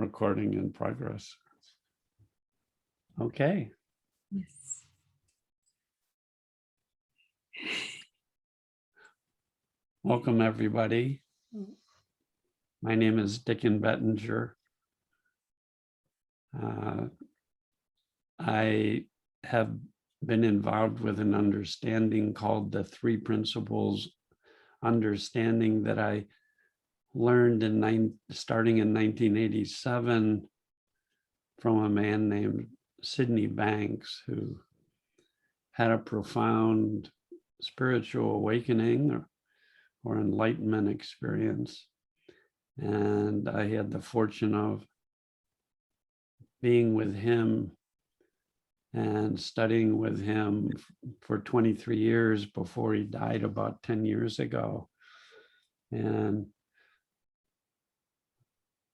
recording in progress. Okay. Yes. Welcome, everybody. My name is Dicken.bettinger. I have been involved with an understanding called the Three Principles understanding that I learned starting in 1987 from a man named Sydney Banks, who had a profound spiritual awakening or enlightenment experience. And I had the fortune of being with him and studying with him for 23 years before he died about 10 years ago. And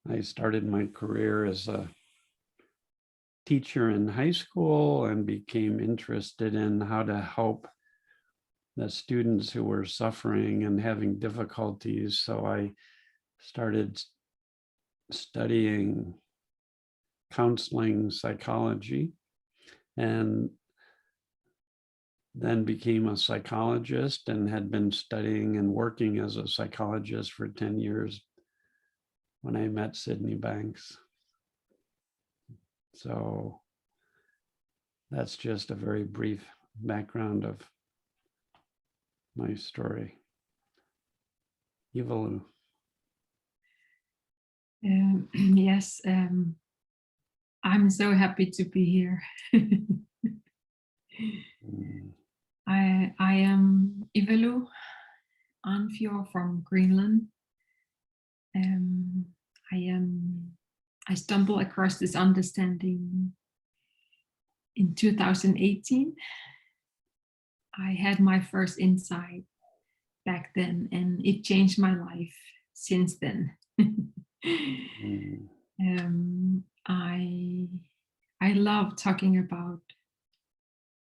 I started my career as a teacher in high school and became interested in how to help the students who were suffering and having difficulties. So I started studying counseling psychology and then became a psychologist and had been studying and working as a psychologist for 10 years when I met Sydney Banks. So that's just a very brief background of my story. Ivalo. Yes, I'm so happy to be here. I am Ivalo, Arnfjord from Greenland. I stumbled across this understanding in 2018. I had my first insight back then, and it changed my life since then. I love talking about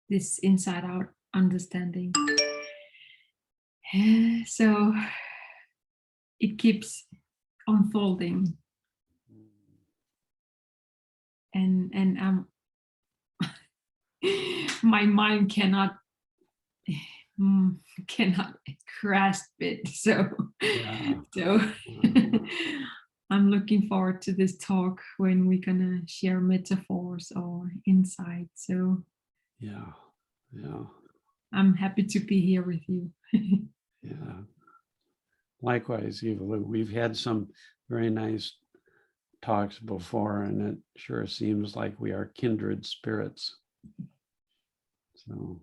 this inside out understanding. So it keeps unfolding. And my mind cannot grasp it. So I'm looking forward to this talk when we're gonna share metaphors or insights. So yeah. I'm happy to be here with you. Yeah. Likewise, Ivalo. We've had some very nice talks before, and it sure seems like we are kindred spirits. So,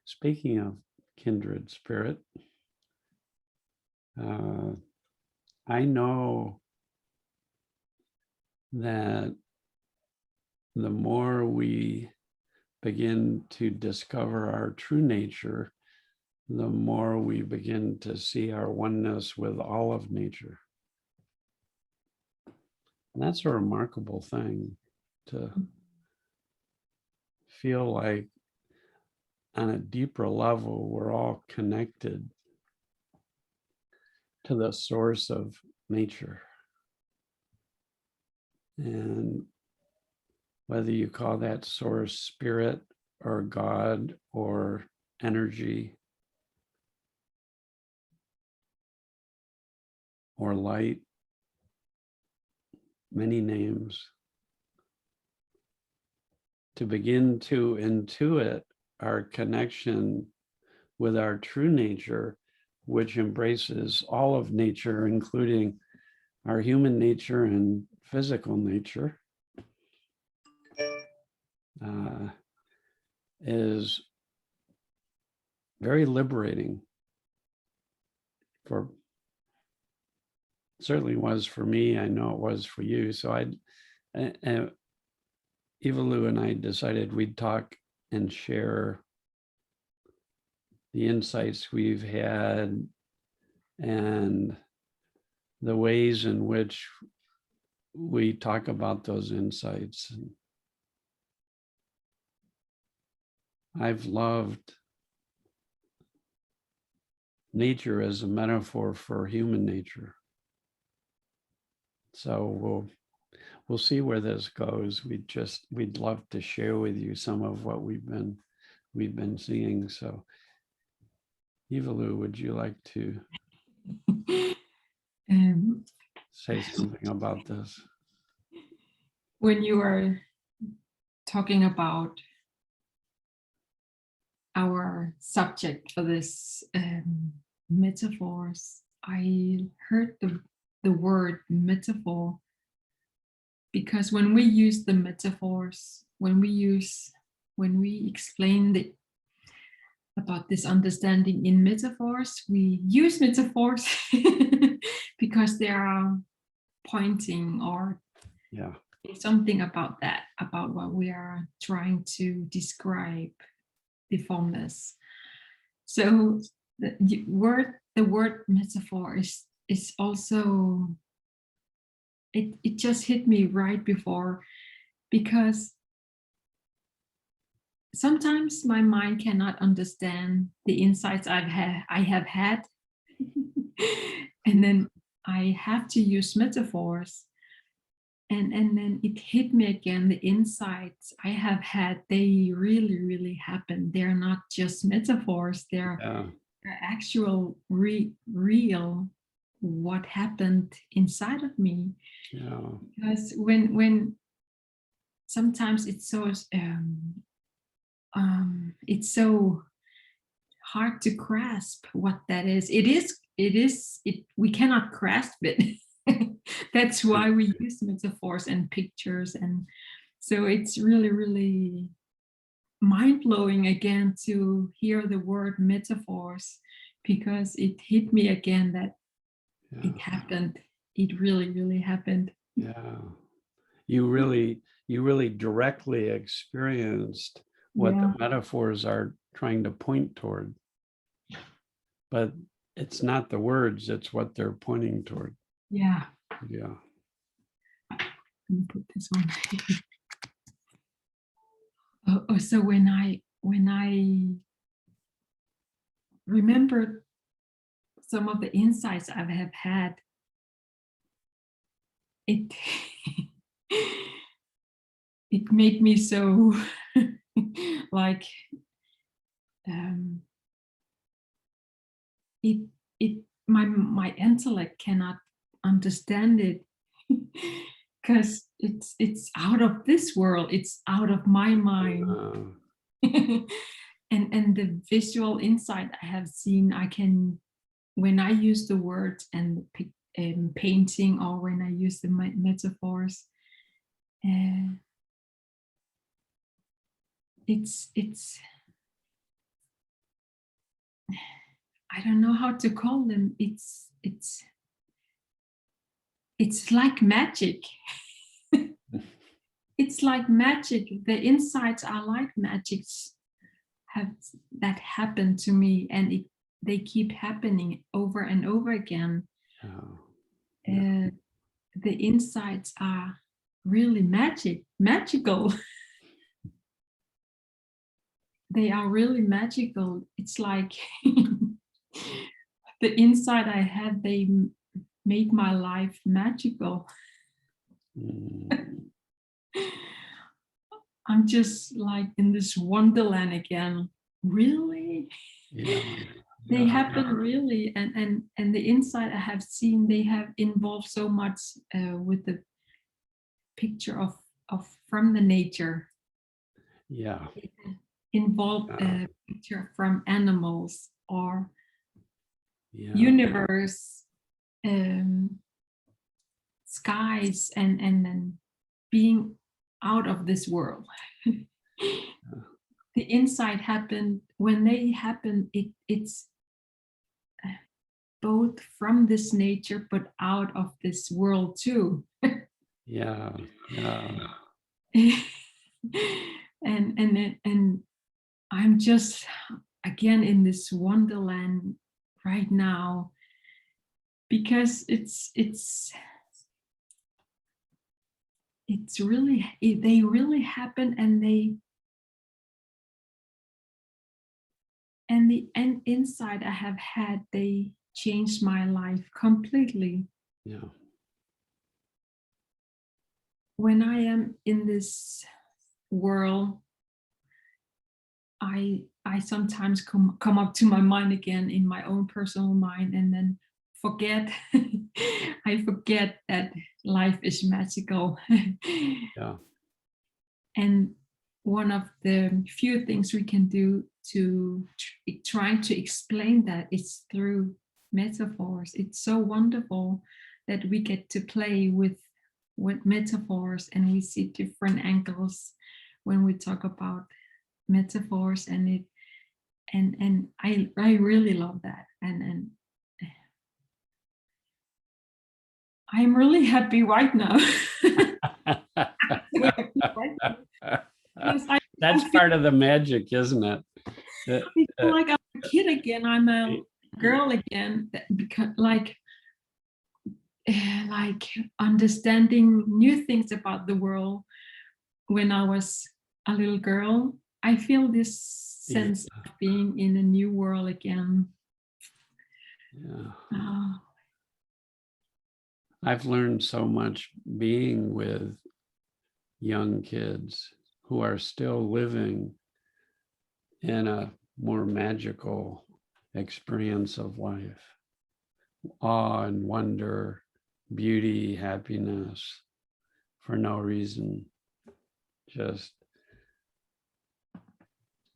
speaking of kindred spirit, I know that the more we begin to discover our true nature, the more we begin to see our oneness with all of nature. And that's a remarkable thing, to feel like on a deeper level, we're all connected to the source of nature. And whether you call that source spirit or God or energy or light, many names, to begin to intuit our connection with our true nature, which embraces all of nature, including our human nature and physical nature, is very liberating. Certainly was for me. I know it was for you. So Ivalo and I decided we'd talk and share the insights we've had and the ways in which we talk about those insights. I've loved nature as a metaphor for human nature. So we'll see where this goes. We'd love to share with you some of what we've been seeing. So Ivalo, would you like to um, say something about this? when you are talking about our subject for this metaphors, I heard the word metaphor because when we use the metaphors, when we explain about this understanding in metaphors, we use metaphors because they are pointing or Yeah. something about that, about what we are trying to describe, the formless. So the word metaphor is also, it just hit me right before, because sometimes my mind cannot understand the insights I have had and then I have to use metaphors, and then it hit me again, the insights I have had, they really happen. They're not just metaphors, they're actual real what happened inside of me. Yeah. Because when sometimes it's so hard to grasp what that is. We cannot grasp it. That's why we use metaphors and pictures, and so it's really mind-blowing again to hear the word metaphors, because it hit me again that it happened. It really happened. Yeah. You really directly experienced what the metaphors are trying to point toward. But it's not the words, it's what they're pointing toward. Yeah. Yeah. Let me put this on. So when I remember some of the insights I have had, it it made me so like it my intellect cannot understand it because it's out of this world, it's out of my mind. And the visual insight I have seen, I can, when I use the words and painting, or when I use the metaphors, it's I don't know how to call them. It's like magic. It's like magic. The insights are like magics that happen to me, and they keep happening over and over again. The insights are really magical. They are really magical. It's like the insight I had, they made my life magical. I'm just like in this wonderland again. Really? Yeah. They happen really, and the insight I have seen, they have involved so much with the picture of from the nature. Yeah. Involved a picture from animals or universe, skies, and then being out of this world. The insight happened when they happen. It's both from this nature but out of this world too. Yeah. And I'm just again in this wonderland right now, because it's really, they really happen, and the insight I have had, they changed my life completely. Yeah. when I am in this world, I sometimes come up to my mind again in my own personal mind, and then forget. I forget that life is magical. Yeah. And one of the few things we can do to try to explain that is through metaphors. It's so wonderful that we get to play with metaphors, and we see different angles when we talk about metaphors, and it and I really love that, and I'm really happy right now. Because That's I part of the magic, isn't it? feel like I'm a kid again. I'm a girl again, because like understanding new things about the world when I was a little girl. I feel this sense of being in a new world again. Yeah. Oh, I've learned so much being with young kids who are still living in a more magical experience of life. Awe and wonder, beauty, happiness, for no reason, just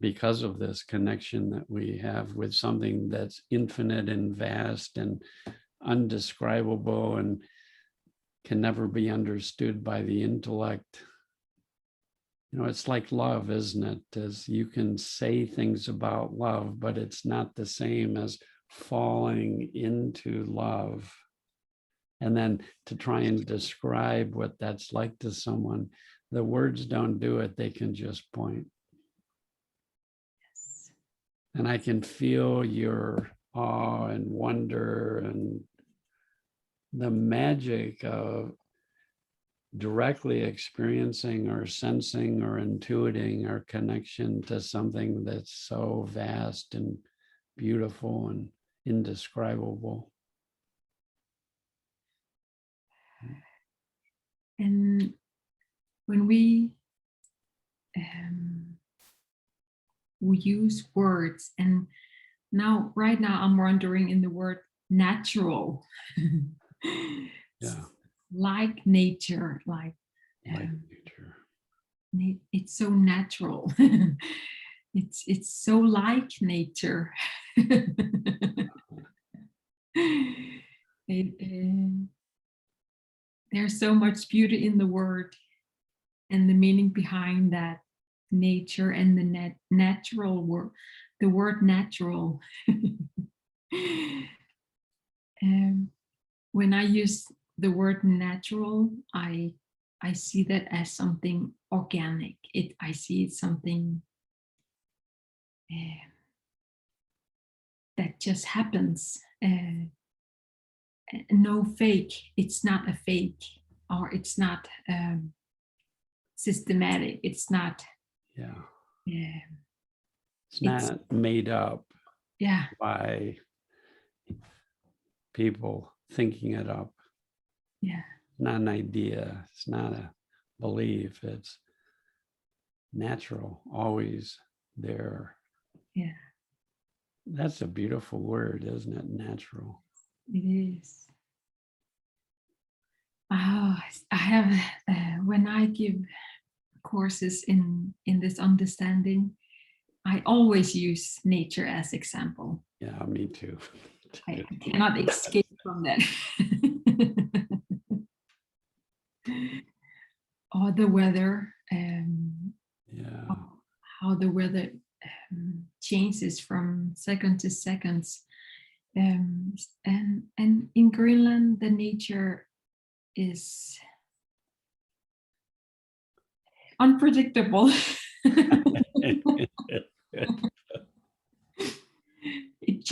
because of this connection that we have with something that's infinite and vast and undescribable and can never be understood by the intellect. You know, it's like love, isn't it? As you can say things about love, but it's not the same as falling into love. And then to try and describe what that's like to someone, the words don't do it, they can just point. yes. And I can feel your awe and wonder and the magic of directly experiencing or sensing or intuiting our connection to something that's so vast and beautiful and indescribable. And when we use words, and right now I'm wondering in the word natural. Yeah, Like nature, like nature. it's so natural. It's so like nature. There's so much beauty in the word and the meaning behind that nature and the natural word, the word natural. When I use the word natural, I see that as something organic. I see it something that just happens. No fake. It's not a fake, or it's not systematic. It's not. Yeah. It's It's not made up yeah. by people thinking it up. Yeah. It's not an idea. It's not a belief. It's natural, always there. Yeah. That's a beautiful word, isn't it? Natural. It is. Oh, I have when I give courses in this understanding, I always use nature as example. Yeah, me too. I cannot escape from that. Or the weather, Yeah. how the weather changes from second to seconds, and in Greenland the nature is unpredictable. It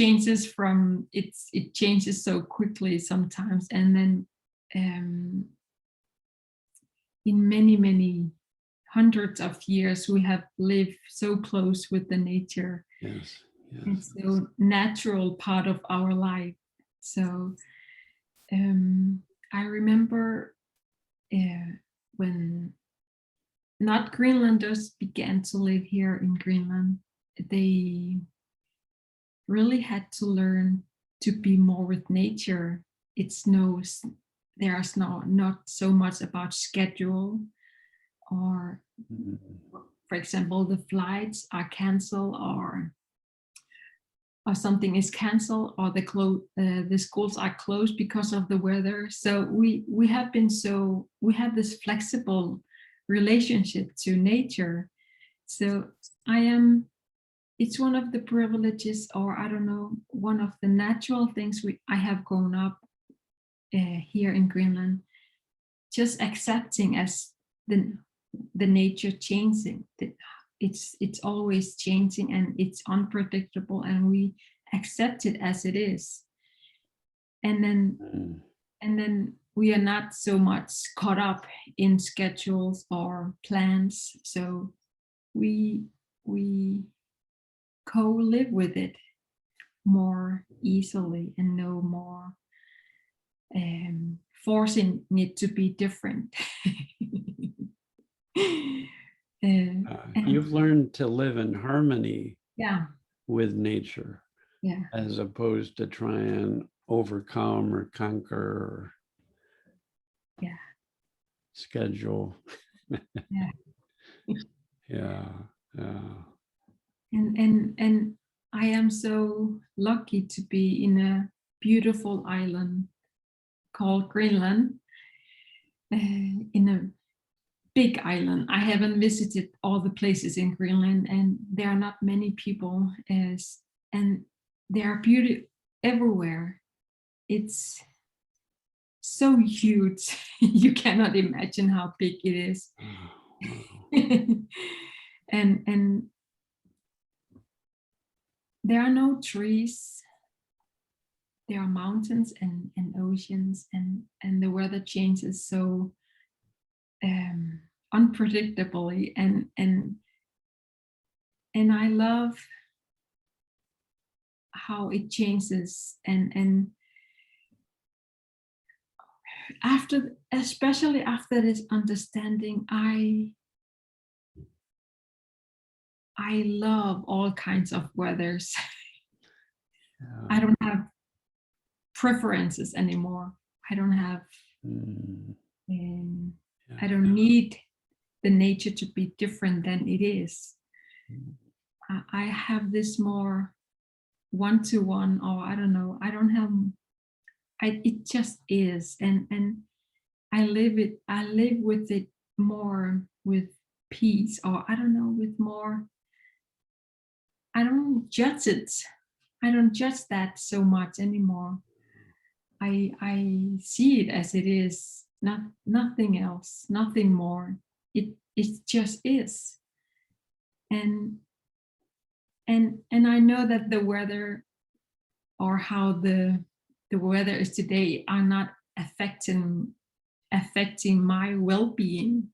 changes so quickly sometimes, and then in many hundreds of years we have lived so close with the nature. Yes. Yes. It's so natural part of our life. So I remember when not Greenlanders began to live here in Greenland, they really had to learn to be more with nature. There's not so much about schedule, or for example, the flights are canceled, or something is canceled, or the schools are closed because of the weather. So we have this flexible relationship to nature. So it's one of the privileges, or I don't know, one of the natural things I have grown up here in Greenland, just accepting as the nature changing. It's always changing and it's unpredictable, and we accept it as it is. And then we are not so much caught up in schedules or plans. So we co-live with it more easily, and no more forcing it to be different. You've learned to live in harmony, yeah, with nature, yeah, as opposed to try and overcome or conquer or yeah, schedule. yeah. Yeah. And I am so lucky to be in a beautiful island called Greenland, in a big island. I haven't visited all the places in Greenland, and there are not many people, and there are beauty everywhere. It's so huge. You cannot imagine how big it is. Oh, wow. and there are no trees. There are mountains and oceans, and the weather changes so unpredictably, and I love how it changes, and especially after this understanding, I love all kinds of weathers. Yeah. I don't have preferences anymore. I don't have Yeah. I don't need the nature to be different than it is. I have this more one-to-one, or I don't know, I don't have, it just is, and I live with it more with peace, or I don't know, with more, I don't judge it. I don't judge that so much anymore. I see it as it is, nothing else, nothing more. It just is. And I know that the weather, or how the weather is today, are not affecting my well-being,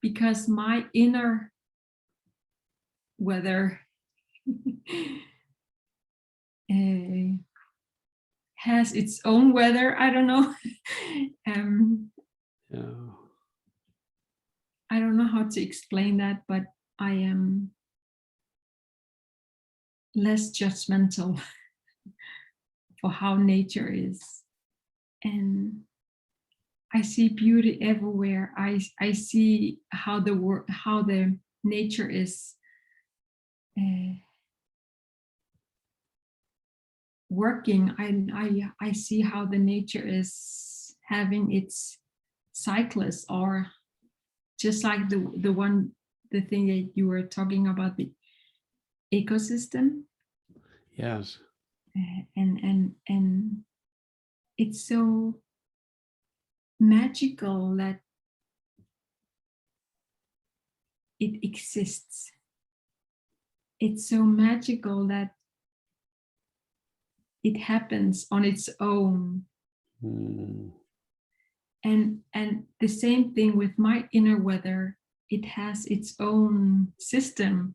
because my inner weather has its own weather. I don't know. Yeah. I don't know how to explain that, but I am less judgmental for how nature is, and I see beauty everywhere. I see how the nature is working. I see how the nature is having its cycles, or just like the thing that you were talking about, the ecosystem. Yes. And it's so magical that it exists. It's so magical that it happens on its own. And the same thing with my inner weather. It has its own system,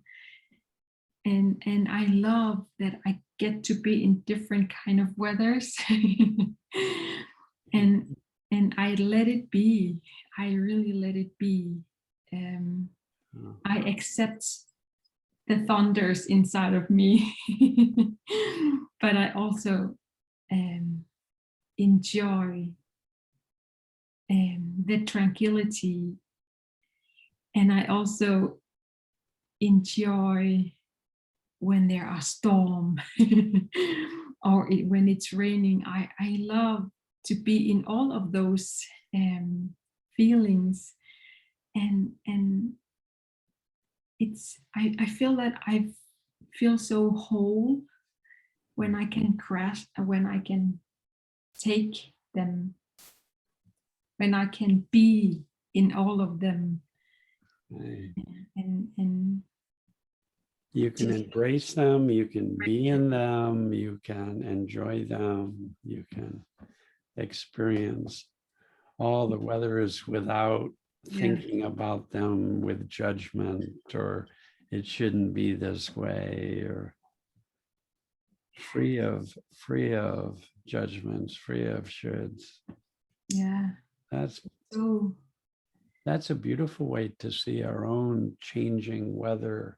and I love that I get to be in different kind of weathers. and and I let it be. I really let it be. I accept the thunders inside of me, but I also enjoy the tranquility, and I also enjoy when there are storms or when it's raining. I love to be in all of those feelings, and I feel that I feel so whole when I can crash, when I can take them, when I can be in all of them, Right. and You can just embrace them, you can be in them, you can enjoy them, you can experience all the weathers without yeah, thinking about them with judgment, or it shouldn't be this way, or free of judgments, free of shoulds. yeah. That's So that's a beautiful way to see our own changing weather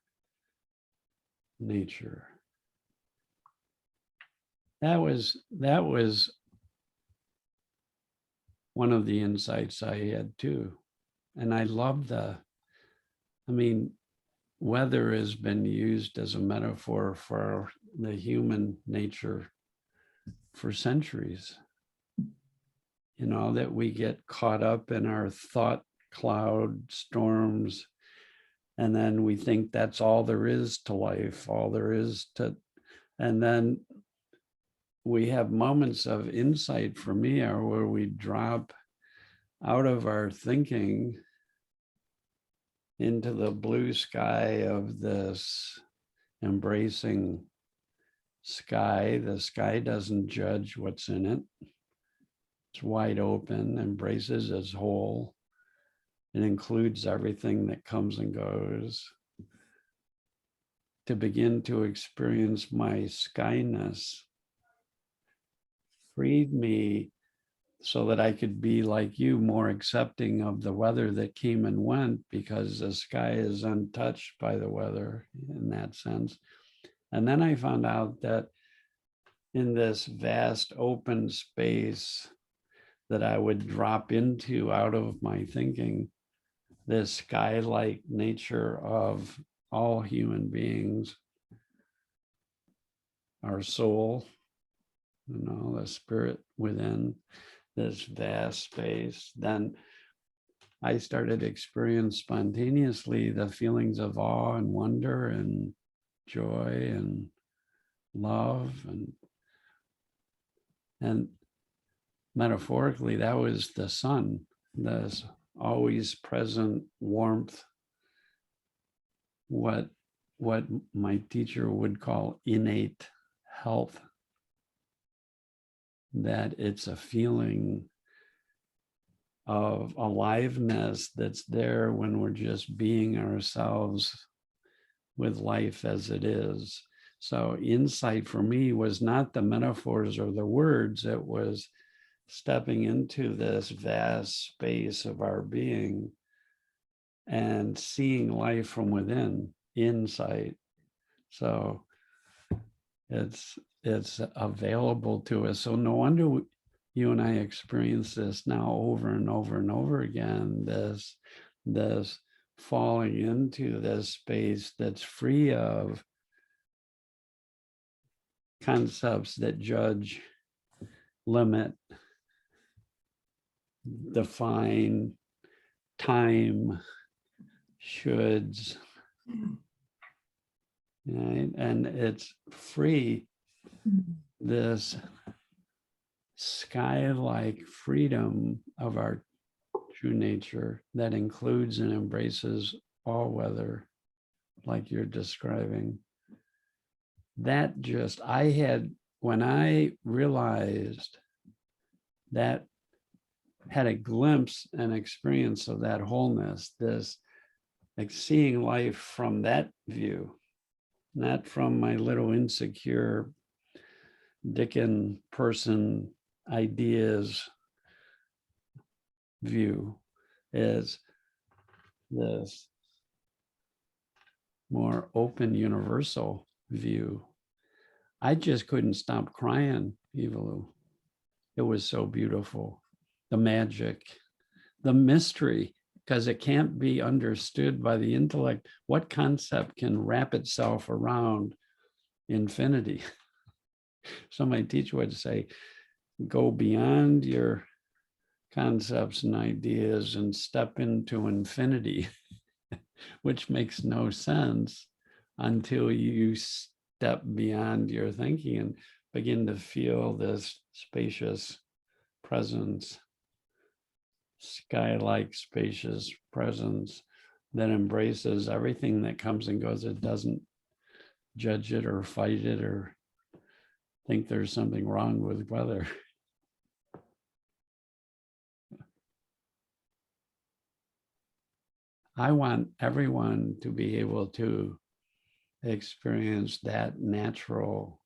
nature. That was one of the insights I had too. And I love I mean, weather has been used as a metaphor for the human nature for centuries. You know, that we get caught up in our thought cloud storms, and then we think that's all there is to life, all there is to, and then we have moments of insight, for me, are where we drop out of our thinking into the blue sky of this embracing sky. The sky doesn't judge what's in it. It's wide open, embraces as whole. It includes everything that comes and goes. To begin to experience my skyness freed me so that I could be like you, more accepting of the weather that came and went, because the sky is untouched by the weather in that sense. And then I found out that in this vast open space that I would drop into out of my thinking, this sky-like nature of all human beings, our soul, the spirit within this vast space, then I started to experience spontaneously the feelings of awe and wonder and joy and love, and metaphorically, that was the sun, this always present warmth, what my teacher would call innate health, that it's a feeling of aliveness that's there when we're just being ourselves with life as it is. So insight for me was not the metaphors or the words, it was stepping into this vast space of our being and seeing life from within, insight. So it's available to us. So no wonder you and I experience this now over and over and over again, this falling into this space that's free of concepts that judge, limit, define, time, shoulds, right? And it's free, this sky-like freedom of our true nature that includes and embraces all weather, like you're describing. That just, when I realized that, had a glimpse and experience of that wholeness, this like seeing life from that view, not from my little insecure Dicken person ideas view is this more open, universal view. I just couldn't stop crying, Ivalo. It was so beautiful. The magic, the mystery, because it can't be understood by the intellect. What concept can wrap itself around infinity? So my teacher would say, go beyond your concepts and ideas and step into infinity, which makes no sense until you step beyond your thinking and begin to feel this spacious presence, sky-like spacious presence that embraces everything that comes and goes. It doesn't judge it or fight it or think there's something wrong with weather. I want everyone to be able to experience that natural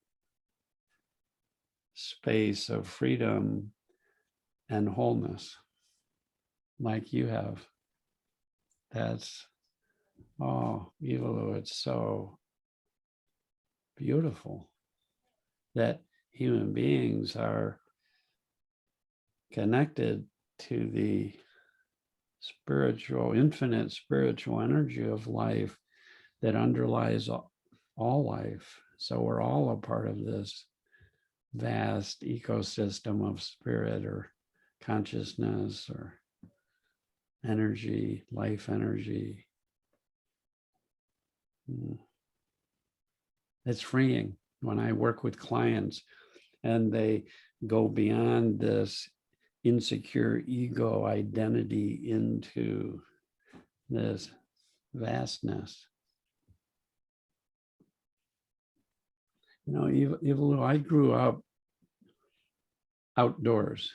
space of freedom and wholeness like you have. That's, oh, Ivalo, it's so beautiful that human beings are connected to the spiritual, infinite spiritual energy of life that underlies all life. So we're all a part of this vast ecosystem of spirit or consciousness or energy, life energy. It's freeing when I work with clients and they go beyond this insecure ego identity into this vastness. You know, Ivalo, I grew up outdoors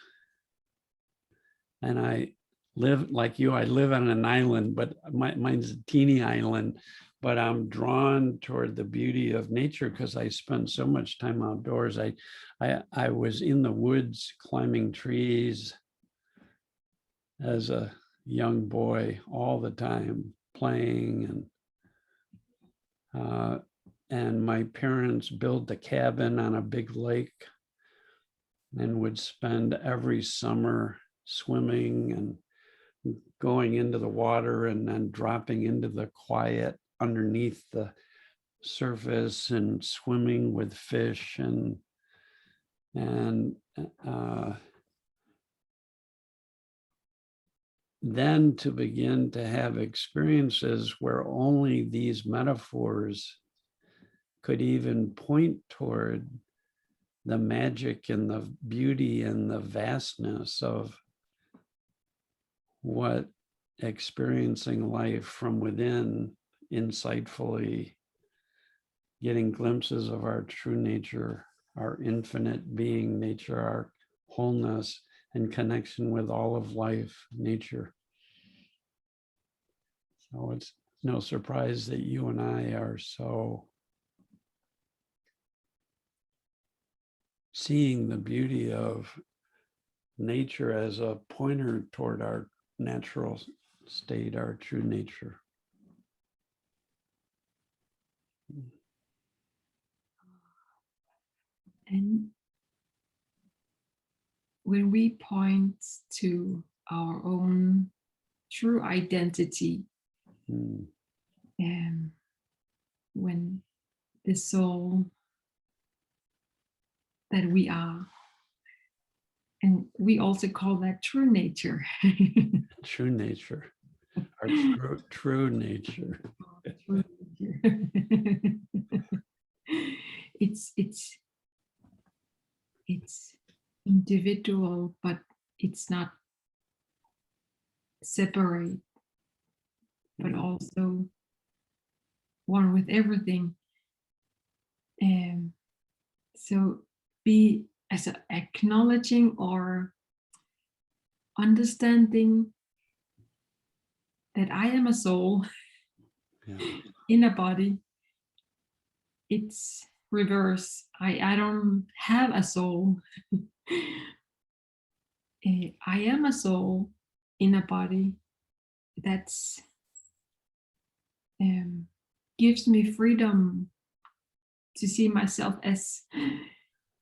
and I live like you. I live on an island, but mine's a teeny island, but I'm drawn toward the beauty of nature because I spent so much time outdoors. I was in the woods climbing trees as a young boy all the time, playing, and my parents built a cabin on a big lake and would spend every summer swimming and going into the water and then dropping into the quiet underneath the surface and swimming with fish and then to begin to have experiences where only these metaphors could even point toward the magic and the beauty and the vastness of what experiencing life from within insightfully, getting glimpses of our true nature, our infinite being nature, our wholeness and connection with all of life, nature. So it's no surprise that you and I are so seeing the beauty of nature as a pointer toward our natural state, our true nature. And when we point to our own true identity, when the soul that we are, and we also call that true nature. True nature, our true nature. True nature. It's individual, but it's not separate, but also one with everything. So be as acknowledging or understanding that I am a soul in a body. It's reverse. I don't have a soul. I am a soul inner body that's gives me freedom to see myself as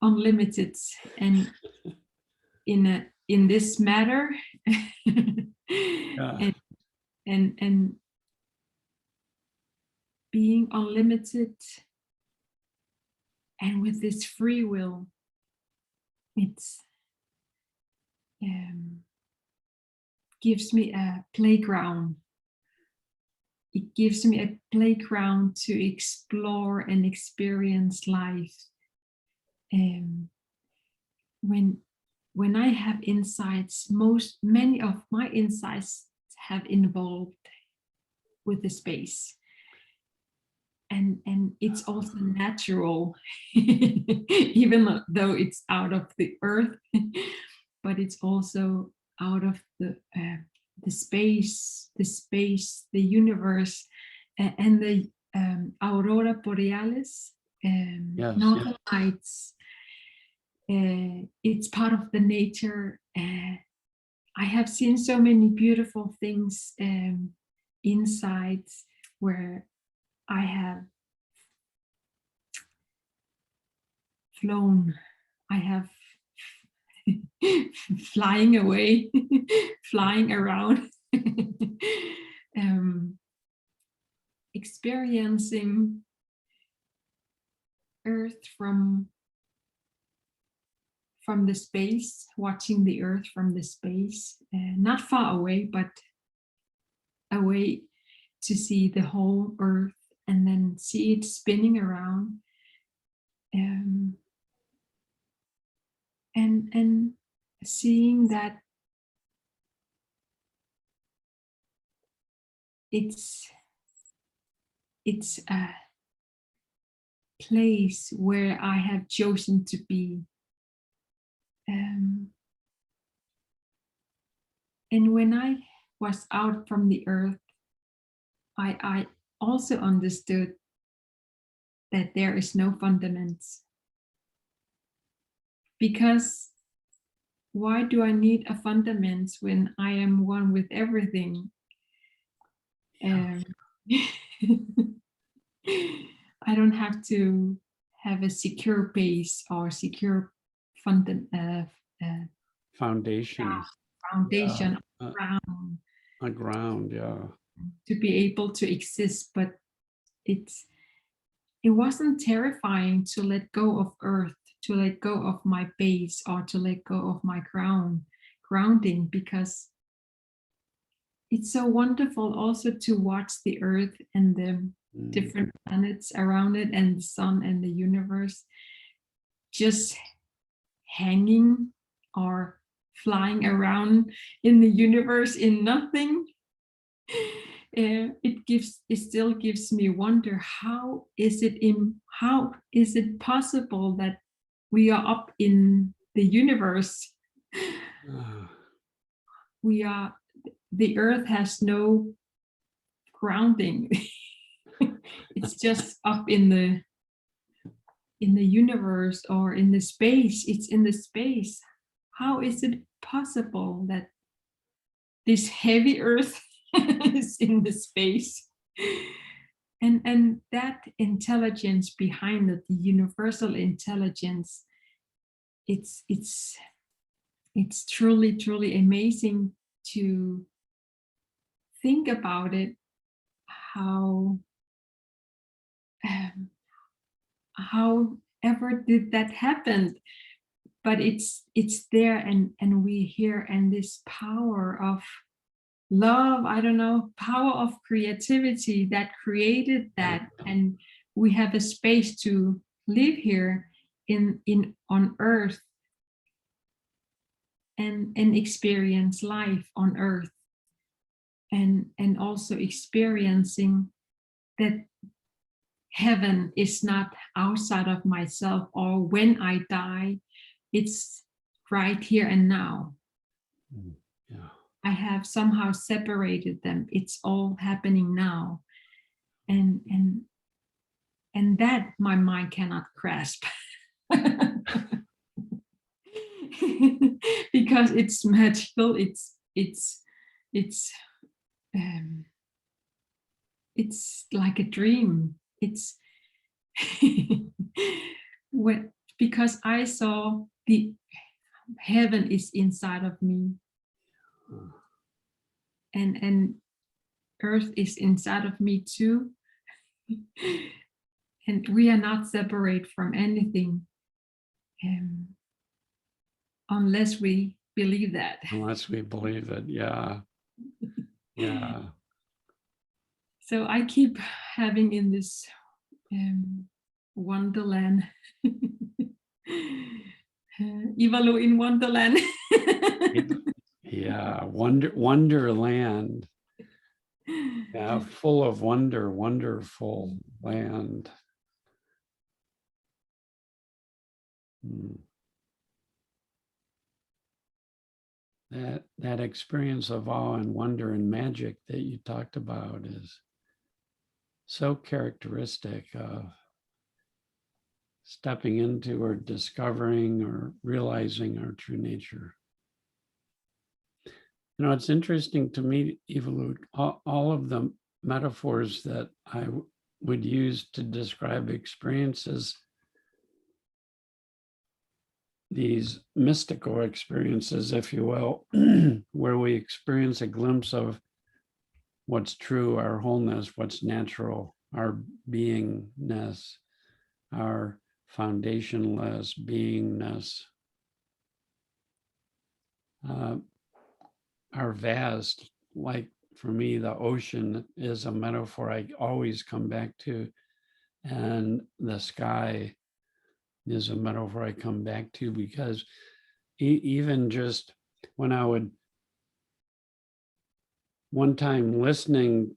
unlimited and in this matter. Yeah. and being unlimited and with this free will, it's gives me a playground. It gives me a playground to explore and experience life. When I have insights, many of my insights have involved with the space. And it's also natural, even though it's out of the earth, but it's also out of the space, the universe, and the aurora borealis, Yes. northern lights. It's part of the nature. I have seen so many beautiful things inside where I have flown. I have flying away, flying around, experiencing Earth from the space, watching the Earth from the space, not far away, but away to see the whole Earth and then see it spinning around. And seeing that it's a place where I have chosen to be. And when I was out from the earth, I also understood that there is no fundaments. Because why do I need a fundament when I am one with everything? I don't have to have a secure base or secure Foundation. foundation, Yeah. ground. A ground, yeah. To be able to exist, but it wasn't terrifying to let go of earth, to let go of my base, or to let go of my grounding, because it's so wonderful also to watch the earth and the different planets around it and the sun and the universe just hanging or flying around in the universe in nothing. It still gives me wonder, how is it possible that we are up in the universe? The earth has no grounding. It's just up in the universe or in the space. It's in the space. How is it possible that this heavy earth is in the space? And that intelligence behind it, the universal intelligence, it's truly amazing to think about it, however did that happen, but it's there, and we hear, and this power of love, I don't know, power of creativity that created that, and we have a space to live here on earth and experience life on earth, and also experiencing that heaven is not outside of myself, or when I die, it's right here and now. Yeah. I have somehow separated them. It's all happening now. And that my mind cannot grasp. Because it's magical, it's it's um, it's like a dream. It's when, because I saw the heaven is inside of me, and earth is inside of me too. And we are not separate from anything, um, unless we believe that. Unless we believe it. Yeah. Yeah. So I keep having in this wonderland. Ivalo in wonderland. Yeah. Wonderland. Yeah. Full of wonder, wonderful land. That experience of awe and wonder and magic that you talked about is so characteristic of stepping into or discovering or realizing our true nature. You know, it's interesting to me, Ivalo, all of the metaphors that I would use to describe experiences, these mystical experiences, if you will, where we experience a glimpse of what's true, our wholeness, what's natural, our beingness, our foundationless beingness, our vast, like for me, the ocean is a metaphor I always come back to, and the sky is a metaphor I come back to, because even just when I would one time listening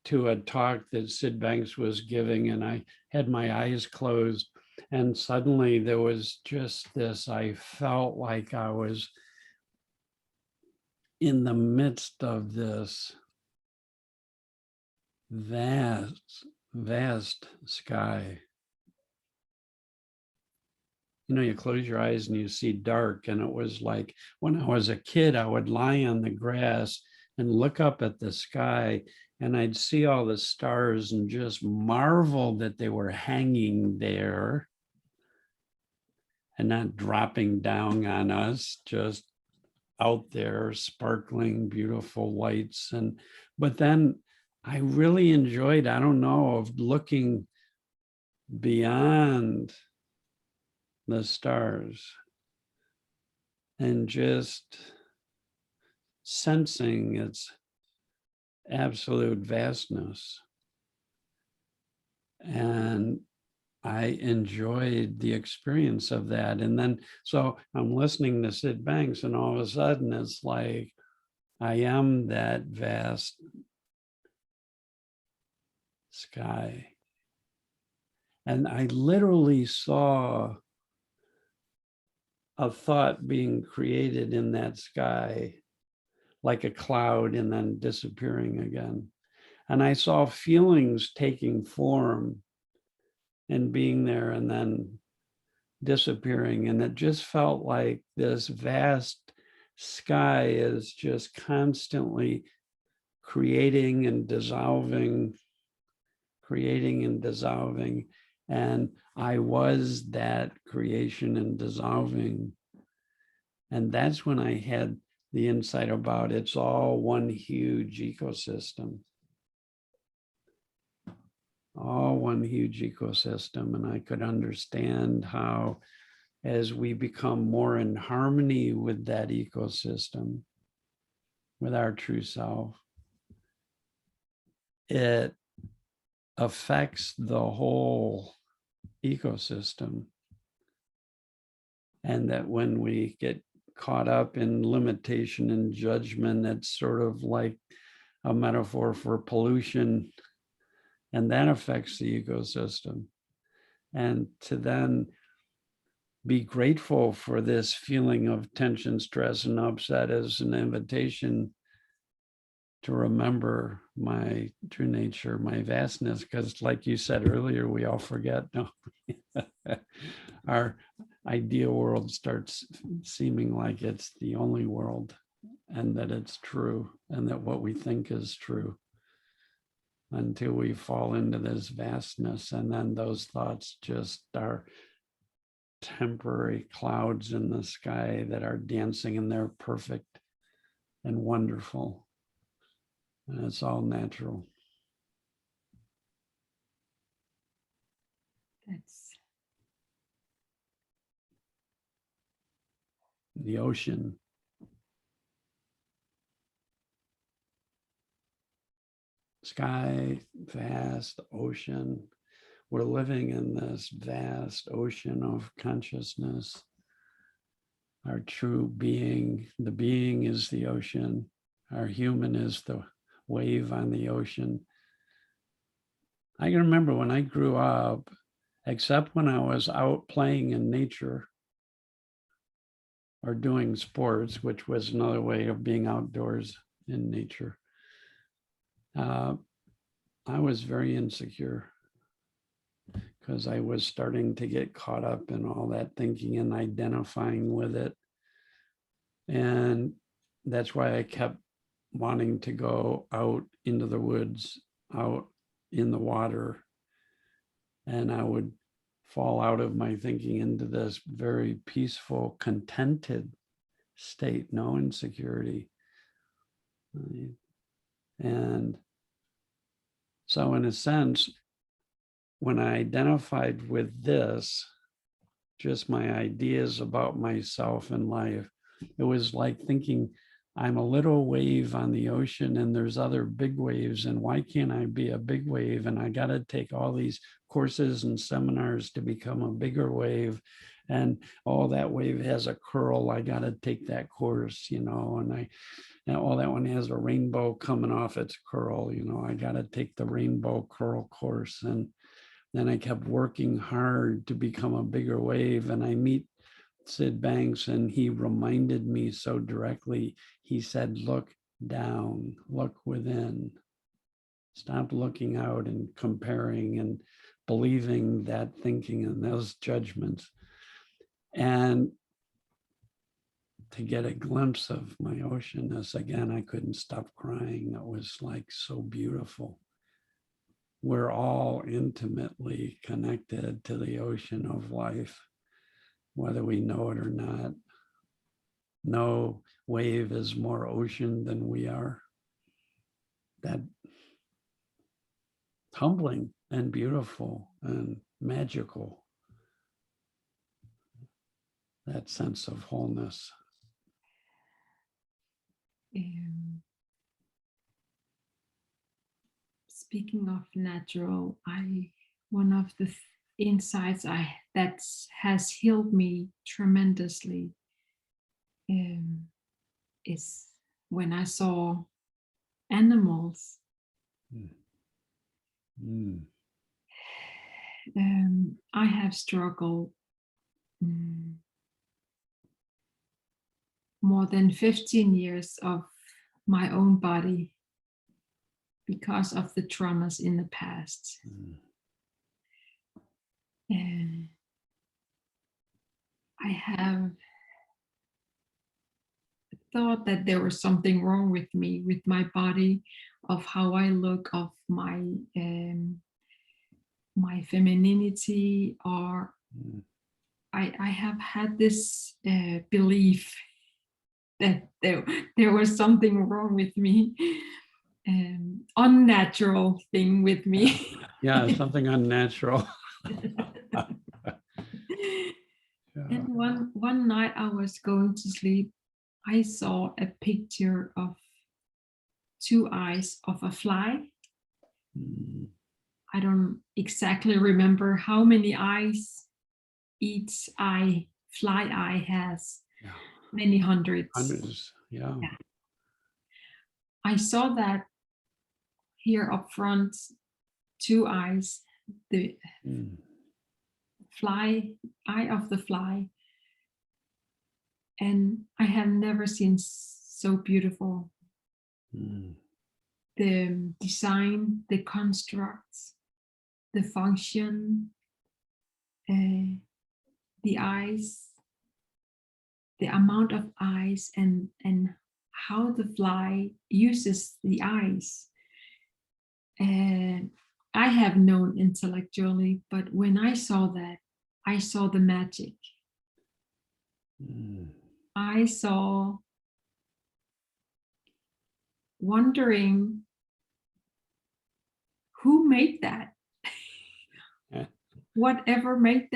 to a talk that Sid Banks was giving, and I had my eyes closed, and suddenly there was just this, I felt like I was in the midst of this vast sky. You know, you close your eyes and you see dark, and it was like when I was a kid, I would lie on the grass and look up at the sky, and I'd see all the stars and just marvel that they were hanging there and not dropping down on us, just out there, sparkling, beautiful lights. But then I really enjoyed, I don't know, of looking beyond the stars and just sensing its absolute vastness. And I enjoyed the experience of that. And then, so I'm listening to Sid Banks, and all of a sudden it's like, I am that vast sky. And I literally saw a thought being created in that sky, like a cloud, and then disappearing again. And I saw feelings taking form and being there and then disappearing. And it just felt like this vast sky is just constantly creating and dissolving, creating and dissolving. And I was that creation and dissolving. And that's when I had the insight about it's all one huge ecosystem. All one huge ecosystem. And I could understand how, as we become more in harmony with that ecosystem, with our true self, it affects the whole ecosystem. And that when we get caught up in limitation and judgment, it's sort of like a metaphor for pollution, and that affects the ecosystem. And to then be grateful for this feeling of tension, stress, and upset as an invitation to remember my true nature, my vastness, because like you said earlier, we all forget. No, our ideal world starts seeming like it's the only world, and that it's true, and that what we think is true, until we fall into this vastness, and then those thoughts just are temporary clouds in the sky that are dancing, and they're perfect and wonderful, and it's all natural. That's The ocean, sky, vast ocean. We're living in this vast ocean of consciousness. Our true being, the being is the ocean. Our human is the wave on the ocean. I can remember when I grew up, except when I was out playing in nature or doing sports, which was another way of being outdoors in nature, I was very insecure because I was starting to get caught up in all that thinking and identifying with it. And that's why I kept wanting to go out into the woods, out in the water. And I would fall out of my thinking into this very peaceful, contented state, no insecurity. And so in a sense, when I identified with this, just my ideas about myself and life, it was like thinking I'm a little wave on the ocean and there's other big waves, and why can't I be a big wave? And I got to take all these courses and seminars to become a bigger wave. And oh, that wave has a curl, I got to take that course, and that one has a rainbow coming off its curl, I got to take the rainbow curl course. And then I kept working hard to become a bigger wave. And I meet Sid Banks, and he reminded me so directly. He said, look down, look within. Stop looking out and comparing and believing that thinking and those judgments. And to get a glimpse of my oceanness again, I couldn't stop crying. It was like so beautiful. We're all intimately connected to the ocean of life, whether we know it or not. No wave is more ocean than we are. That humbling and beautiful and magical, that sense of wholeness. Speaking of natural, one of the insights that has healed me tremendously is when I saw animals. I have struggled more than 15 years of my own body because of the traumas in the past. I have thought that there was something wrong with me, with my body, of how I look, of my femininity, or I have had this belief that there was something wrong with me, unnatural thing with me. Yeah, something unnatural. And one night I was going to sleep, I saw a picture of two eyes of a fly. I don't exactly remember how many eyes each fly eye has. Yeah. Many hundreds. Yeah. I saw that here up front, two eyes, the eye of the fly. And I have never seen so beautiful. The design, the constructs, the function, the eyes, the amount of eyes, and how the fly uses the eyes. And I have known intellectually, but when I saw that, I saw the magic. I saw wondering who made that. Whatever made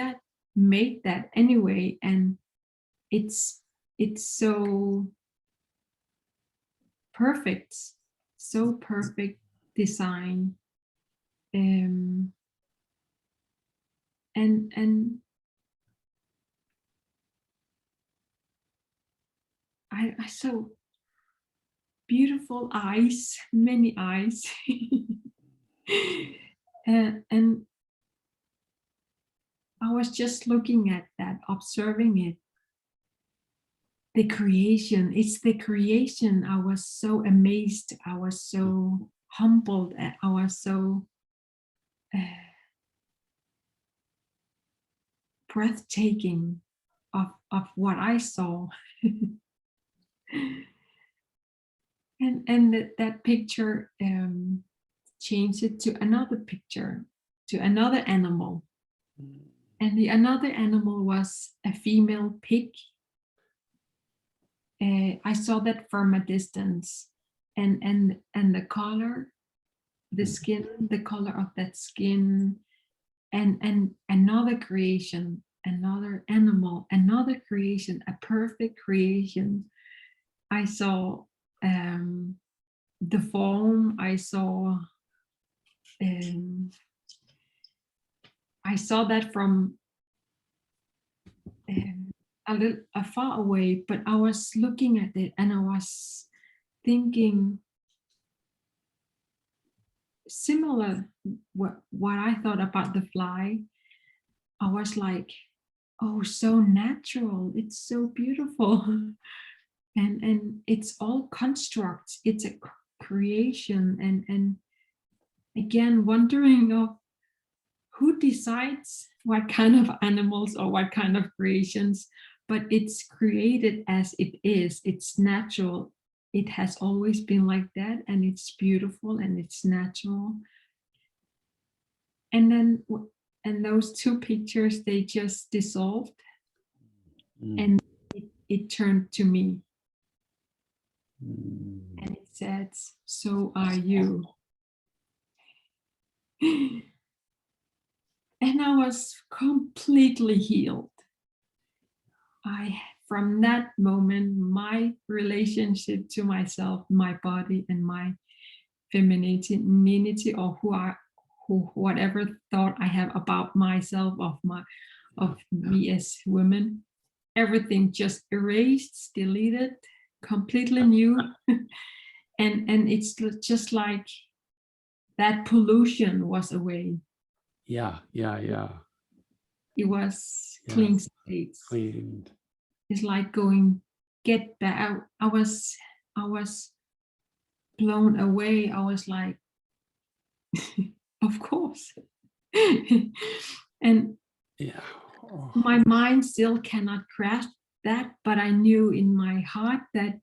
that anyway. And it's so perfect design. And I saw beautiful eyes, many eyes. And I was just looking at that, observing it. The creation, it's the creation. I was so amazed. I was so humbled. I was so breathtaking of what I saw. and that picture changed it to another picture, to another animal. And the another animal was a female pig. I saw that from a distance, and the color, the skin, the color of that skin, and another creation, another animal, another creation, a perfect creation. I saw the form. I saw that from a little far away, but I was looking at it and I was thinking similar what I thought about the fly. I was like, oh, so natural, it's so beautiful. And it's all constructs, it's a creation. And again, wondering of who decides what kind of animals or what kind of creations, but it's created as it is. It's natural. It has always been like that, and it's beautiful and it's natural. And then, and those two pictures, they just dissolved, and it turned to me. And it said, so are you. And I was completely healed. From that moment, my relationship to myself, my body, and my femininity, or whatever thought I have about myself, of me as woman, everything just erased, deleted, completely new. and it's just like that pollution was away. Yeah. It was clean states. Cleaned. It's like going, get back. I was blown away. I was like, of course. And yeah. My mind still cannot grasp that, but I knew in my heart that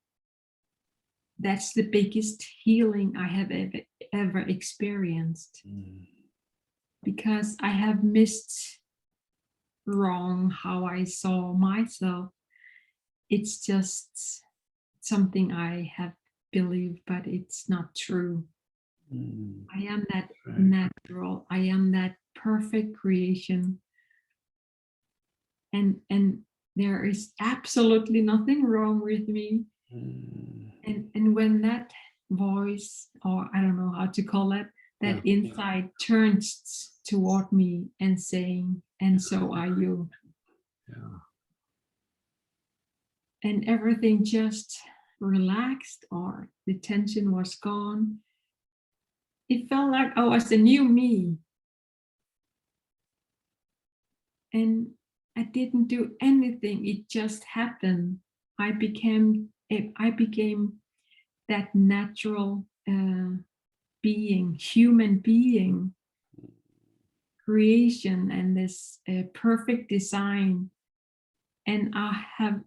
that's the biggest healing I have ever experienced. Because I have missed wrong how I saw myself. It's just something I have believed, but it's not true. I am that natural. I am that perfect creation. And there is absolutely nothing wrong with me. And when that voice, or I don't know how to call it, that inside turns toward me and saying, and so are you. And everything just relaxed, or the tension was gone. It felt like I was a new me. And I didn't do anything. It just happened. I became that natural being, human being, creation, and this perfect design. And I have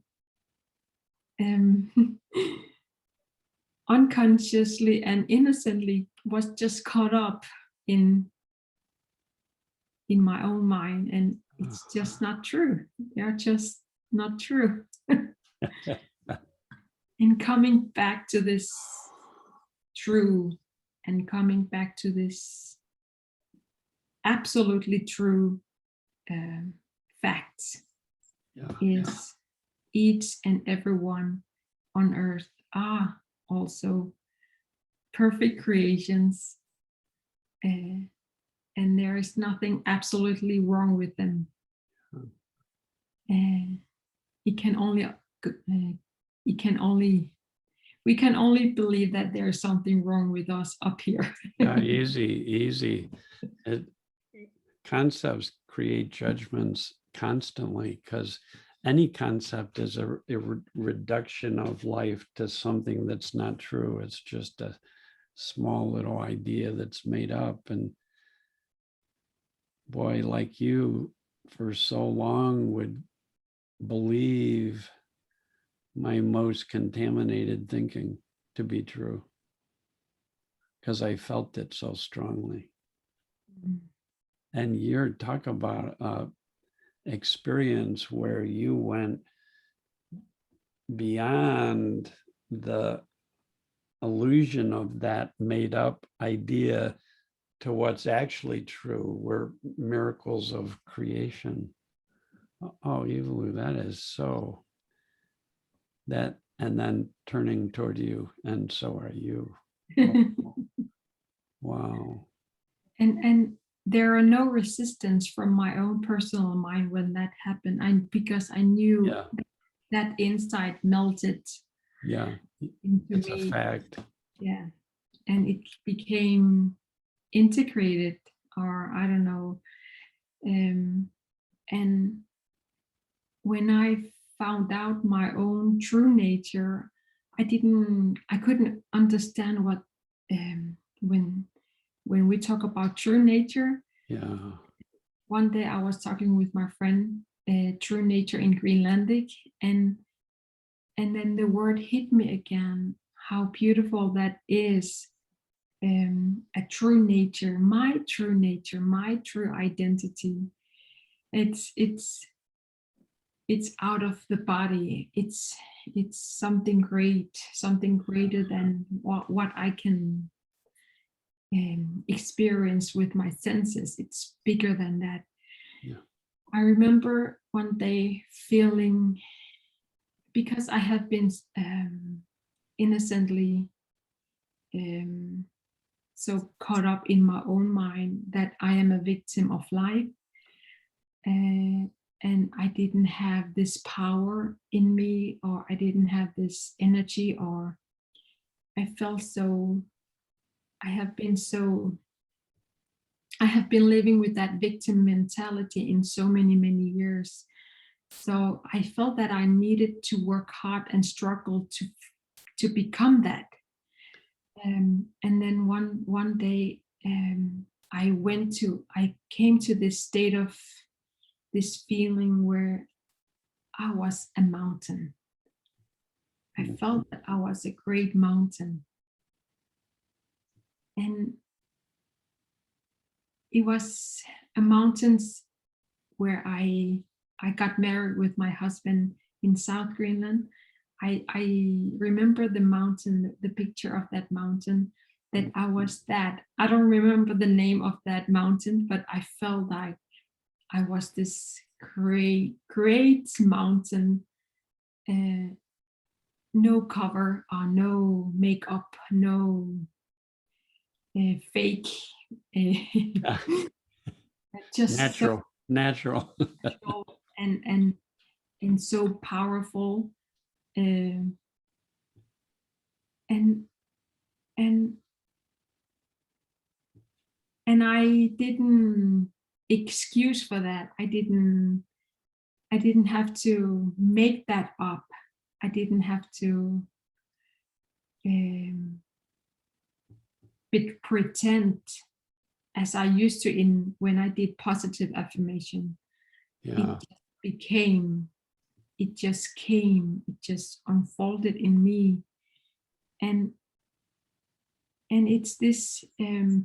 unconsciously and innocently was just caught up in my own mind, and it's just not true. They're just not true. And coming back to this true, and coming back to this absolutely true facts is each and everyone on earth are also perfect creations, and there is nothing absolutely wrong with them. It can only we can only believe that there's something wrong with us up here. Easy. Concepts create judgments constantly, because any concept is a reduction of life to something that's not true. It's just a small little idea that's made up. And boy, like you, for so long would believe my most contaminated thinking to be true, because I felt it so strongly. And you're talking about experience where you went beyond the illusion of that made up idea to what's actually true, were miracles of creation. Oh, Ivalo, that is so. That, and then turning toward you, and so are you. Oh, wow. And there are no resistance from my own personal mind when that happened. Because I knew that insight melted into It's me. a fact. Yeah, and it became integrated, or I don't know. And when I found out my own true nature, I couldn't understand what when we talk about true nature. One day I was talking with my friend, true nature in Greenlandic, and then the word hit me again, how beautiful that is. A true nature, my true identity. It's out of the body. It's something great, something greater than what I can experience with my senses. It's bigger than that. I remember one day feeling, because I have been innocently so caught up in my own mind that I am a victim of life, and I didn't have this power in me, or I didn't have this energy, or I felt so. I have been living with that victim mentality in so many years. So I felt that I needed to work hard and struggle to become that. And then one day I came to this state of this feeling where I was a mountain. I felt that I was a great mountain. And it was a mountain where I got married with my husband in South Greenland. I remember the mountain, the picture of that mountain, that I was that. I don't remember the name of that mountain, but I felt like I was this great mountain, no cover, no makeup, no fake, just natural. and so powerful, and I didn't excuse for that. I didn't have to make that up. I didn't have to pretend, as I used to when I did positive affirmation. It just came, it just unfolded in me. And And it's this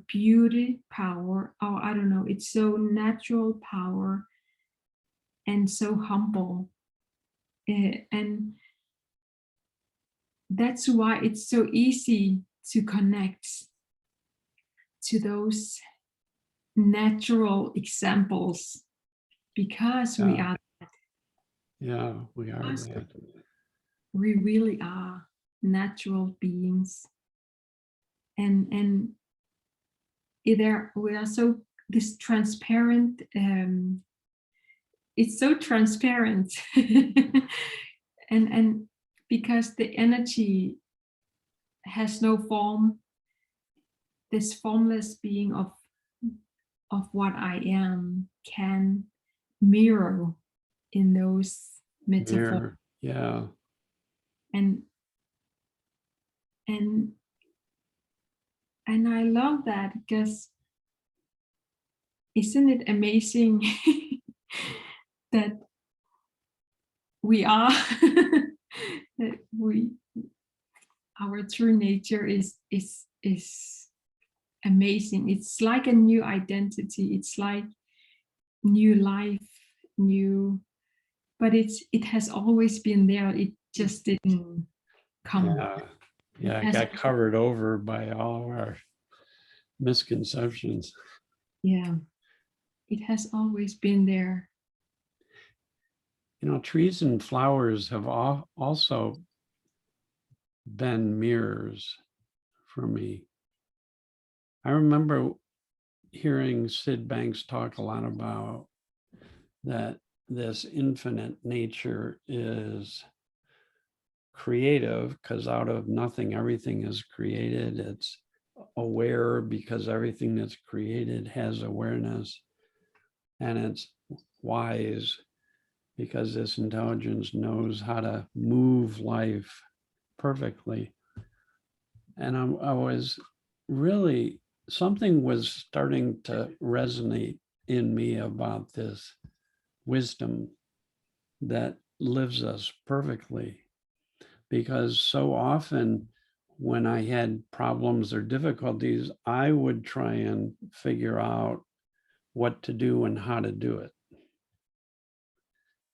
beauty power, or I don't know, it's so natural power and so humble. And that's why it's so easy to connect to those natural examples, because we Yeah. are, Yeah, we are because that. we really are natural beings. And either we are so this transparent, it's so transparent. And because the energy has no form, this formless being of what I am can mirror in those metaphors. Mirror. Yeah. and and and I love that, because isn't it amazing that we are that we our true nature is amazing. It's like a new identity, it's like new life, new, but it has always been there, it just didn't come. Yeah. It Yeah. It has, got covered over by all of our misconceptions. yeah, it has always been there. You know, trees and flowers have also been mirrors for me. I remember hearing Sid Banks talk a lot about that this infinite nature is creative, because out of nothing, everything is created. It's aware because everything that's created has awareness. And it's wise because this intelligence knows how to move life perfectly. And I was really, something was starting to resonate in me about this wisdom that lives us perfectly. Because so often when I had problems or difficulties, I would try and figure out what to do and how to do it.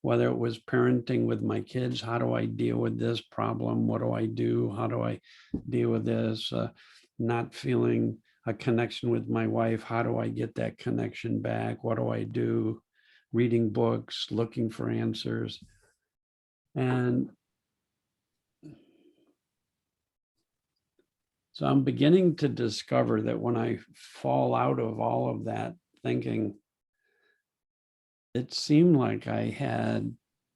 Whether it was parenting with my kids, how do I deal with this problem? What do I do? How do I deal with this? Not feeling a connection with my wife, how do I get that connection back? What do I do? Reading books, looking for answers. And so I'm beginning to discover that when I fall out of all of that thinking, it seemed like I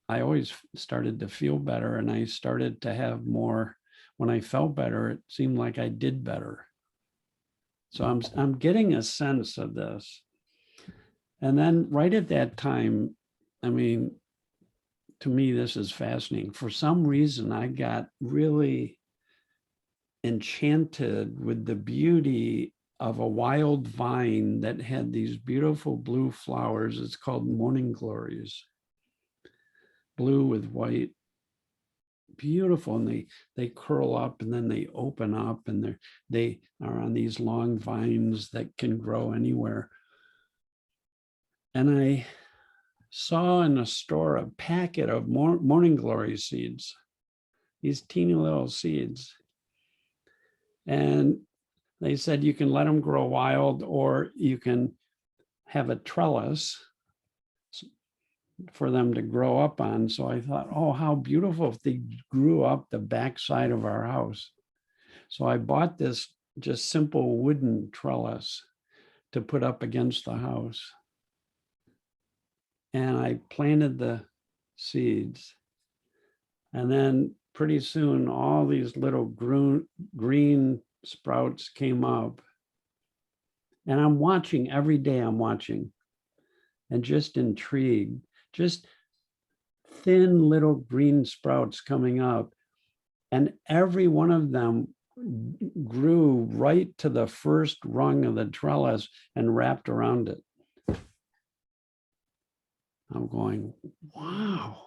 always started to feel better, and I started to have more, when I felt better, it seemed like I did better. So I'm getting a sense of this. And then right at that time, I mean, to me, this is fascinating. For some reason, I got really enchanted with the beauty of a wild vine that had these beautiful blue flowers. It's called morning glories, blue with white, beautiful. And they curl up and then they open up, and they are on these long vines that can grow anywhere. And I saw in a store a packet of morning glory seeds, these teeny little seeds. And they said you can let them grow wild, or you can have a trellis for them to grow up on. So I thought, oh, how beautiful if they grew up the backside of our house. So I bought this just simple wooden trellis to put up against the house. And I planted the seeds. And then pretty soon, all these little green sprouts came up. And I'm watching every day, I'm watching and just intrigued, just thin little green sprouts coming up. And every one of them grew right to the first rung of the trellis and wrapped around it. I'm going, wow.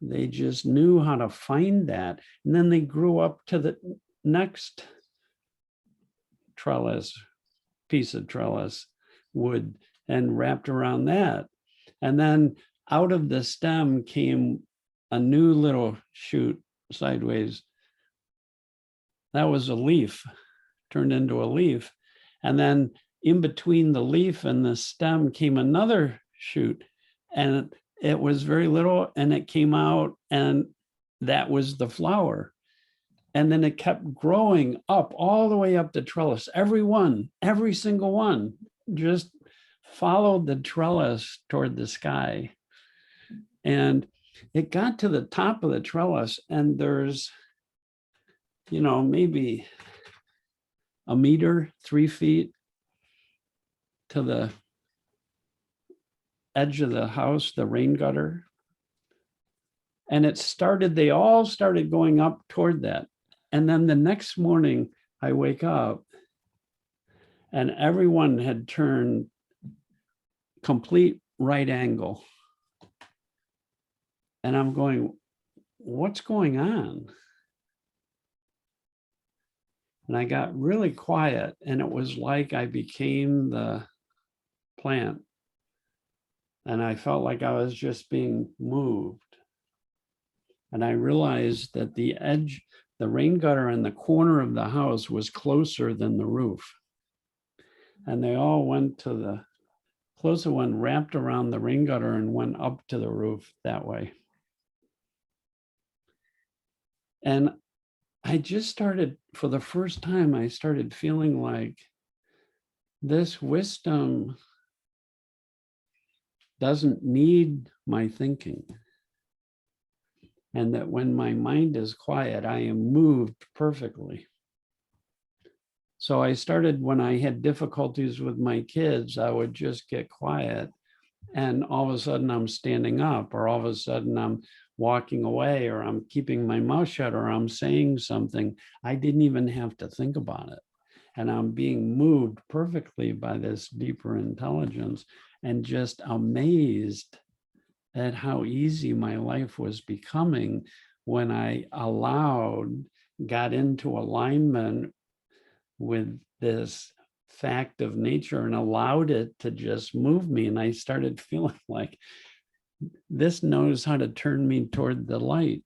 They just knew how to find that. And then they grew up to the next trellis, piece of trellis wood, and wrapped around that. And then out of the stem came a new little shoot sideways. That was a leaf, turned into a leaf. And then in between the leaf and the stem came another shoot. And it was very little, and it came out, and that was the flower. And then it kept growing up all the way up the trellis. Every single one just followed the trellis toward the sky. And it got to the top of the trellis, and there's, maybe a meter, 3 feet to the edge of the house, the rain gutter. And they all started going up toward that. And then the next morning I wake up and everyone had turned complete right angle. And I'm going, what's going on? And I got really quiet, and it was like I became the plant. And I felt like I was just being moved. And I realized that the edge, the rain gutter in the corner of the house was closer than the roof. And they all went to the closer one, wrapped around the rain gutter and went up to the roof that way. And I just started, for the first time, I started feeling like this wisdom doesn't need my thinking. And that when my mind is quiet, I am moved perfectly. So I started, when I had difficulties with my kids, I would just get quiet. And all of a sudden I'm standing up, or all of a sudden I'm walking away, or I'm keeping my mouth shut, or I'm saying something. I didn't even have to think about it. And I'm being moved perfectly by this deeper intelligence, and just amazed at how easy my life was becoming when I got into alignment with this fact of nature and allowed it to just move me. And I started feeling like this knows how to turn me toward the light,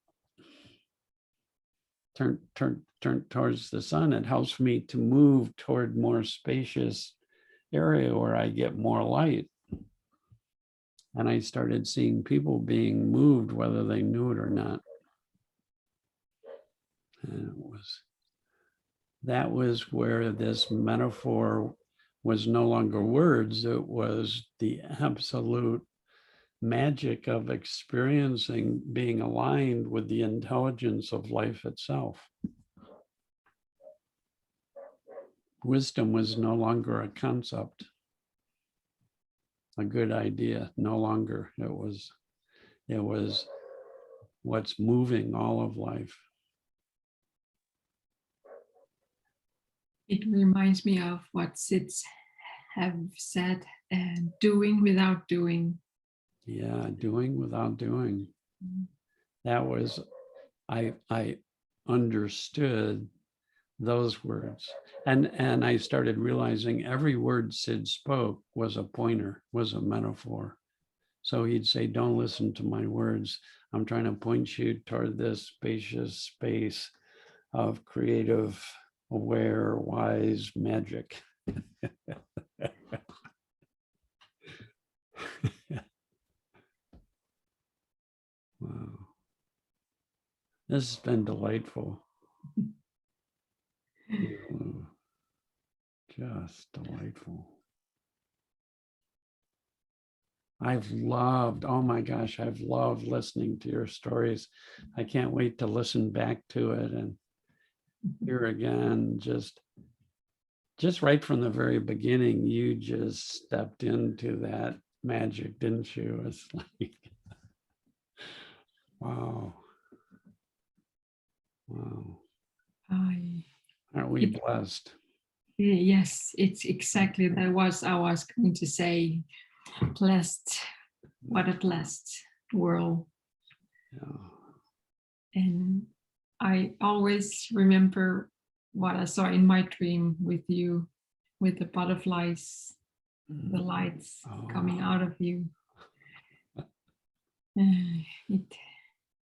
turn towards the sun. It helps me to move toward more spacious area where I get more light. And I started seeing people being moved, whether they knew it or not. And that was where this metaphor was no longer words. It was the absolute magic of experiencing being aligned with the intelligence of life itself. Wisdom was no longer a concept, a good idea, no longer. It was what's moving all of life. It reminds me of what Sids have said, doing without doing. Yeah, doing without doing. That was, I understood those words. And I started realizing every word Sid spoke was a pointer, was a metaphor. So he'd say, don't listen to my words. I'm trying to point you toward this spacious space of creative, aware, wise magic. Wow. This has been delightful. Just delightful. Oh my gosh, I've loved listening to your stories. I can't wait to listen back to it and hear again. Just right from the very beginning, you just stepped into that magic, didn't you? It's like, wow. Wow. Aren't we blessed? Yes, it's exactly that I was going to say, blessed, what a blessed world. Yeah. And I always remember what I saw in my dream with you, with the butterflies, the lights coming out of you. It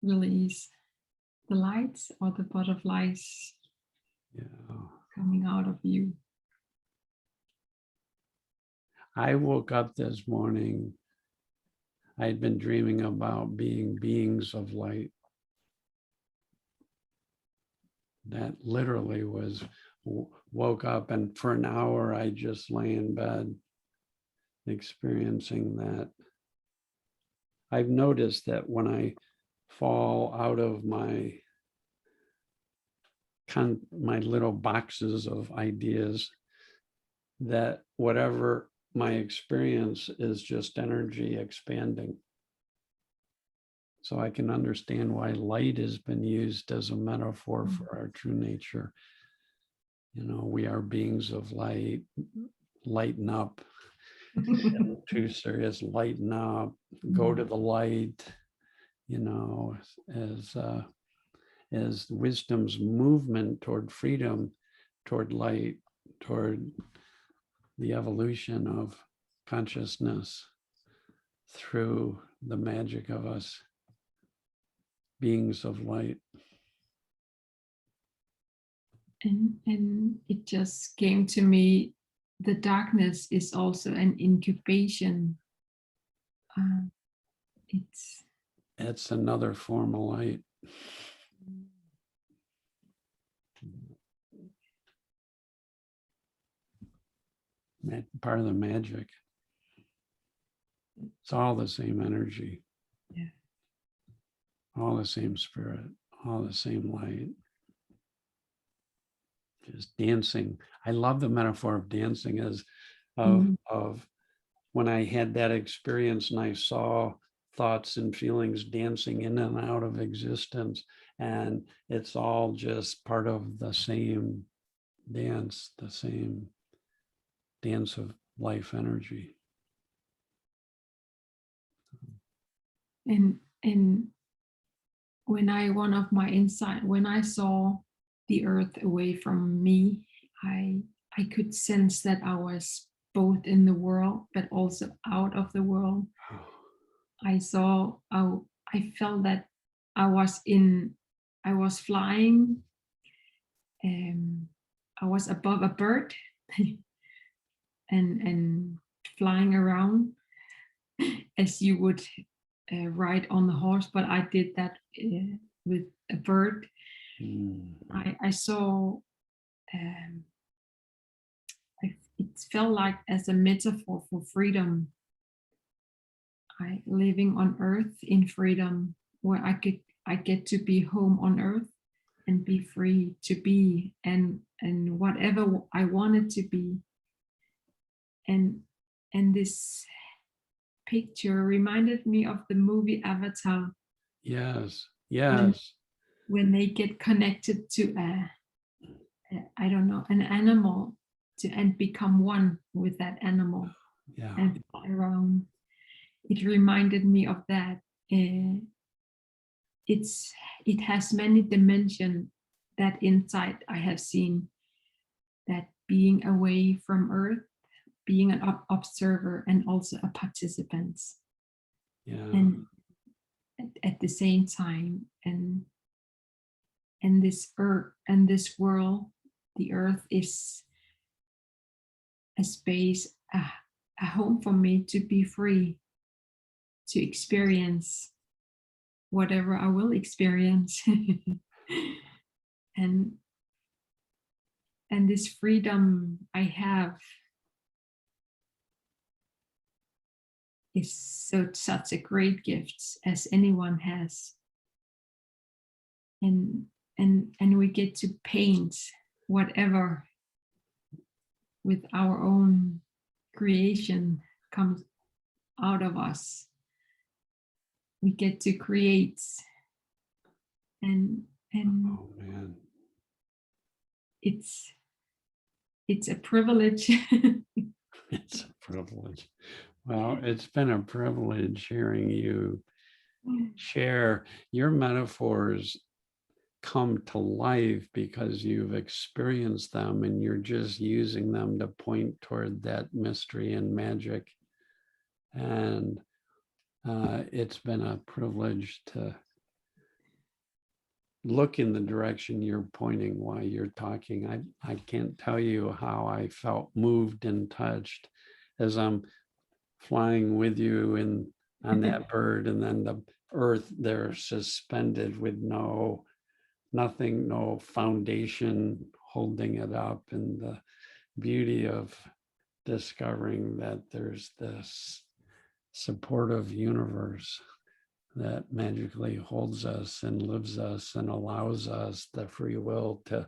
really is the lights or the butterflies coming out of you. I woke up this morning. I'd been dreaming about being beings of light. That literally was, woke up, and for an hour I just lay in bed experiencing that. I've noticed that when I fall out of my little boxes of ideas, that whatever my experience is just energy expanding. So I can understand why light has been used as a metaphor for our true nature. You know, we are beings of light. Lighten up. Too serious, lighten up, go to the light, you know, as wisdom's movement toward freedom, toward light, toward the evolution of consciousness through the magic of us, beings of light. And it just came to me, the darkness is also an incubation. It's another form of light. Part of the magic. It's all the same energy. Yeah. All the same spirit, all the same light. Just dancing. I love the metaphor of dancing as of when I had that experience and I saw thoughts and feelings dancing in and out of existence, and it's all just part of the same dance, the same dance of life energy. And when I saw the earth away from me, I could sense that I was both in the world but also out of the world. I felt that I was flying, I was above a bird and flying around as you would ride on the horse, but I did that with a bird. I saw, it felt like as a metaphor for freedom. Living on earth in freedom, where I get to be home on earth and be free to be and whatever I wanted to be. And this picture reminded me of the movie Avatar. Yes. When they get connected to I don't know, an animal and become one with that animal and fly around. It reminded me of that. It has many dimensions. That insight I have seen, that being away from Earth, being an observer and also a participant. And at the same time, and this earth and this world, the earth is a space, a home for me to be free, to experience whatever I will experience. and this freedom I have is such a great gift as anyone has. And we get to paint whatever with our own creation comes out of us. We get to create, and oh man, it's a privilege. It's a privilege. Well, it's been a privilege hearing you share your metaphors come to life because you've experienced them and you're just using them to point toward that mystery and magic. And it's been a privilege to look in the direction you're pointing while you're talking. I can't tell you how I felt moved and touched as I'm flying with you in on that bird, and then the earth there suspended with nothing, no foundation holding it up, and the beauty of discovering that there's this supportive universe that magically holds us and lives us and allows us the free will to,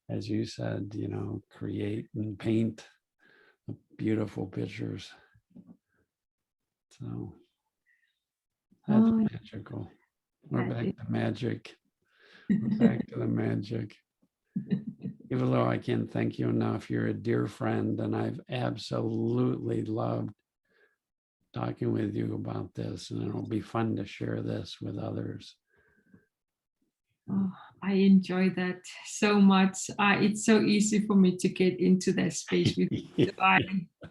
as you said, create and paint beautiful pictures. So that's magical. We're back to magic. We're back to the magic. Ivalo, I can't thank you enough. You're a dear friend, and I've absolutely loved talking with you about this, and it'll be fun to share this with others. Oh, I enjoy that so much. It's so easy for me to get into that space with you. Yeah. I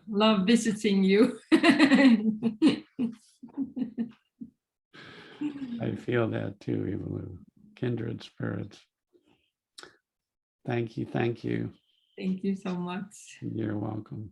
love visiting you. I feel that too, Ivalo. Kindred spirits. Thank you. Thank you. Thank you so much. You're welcome.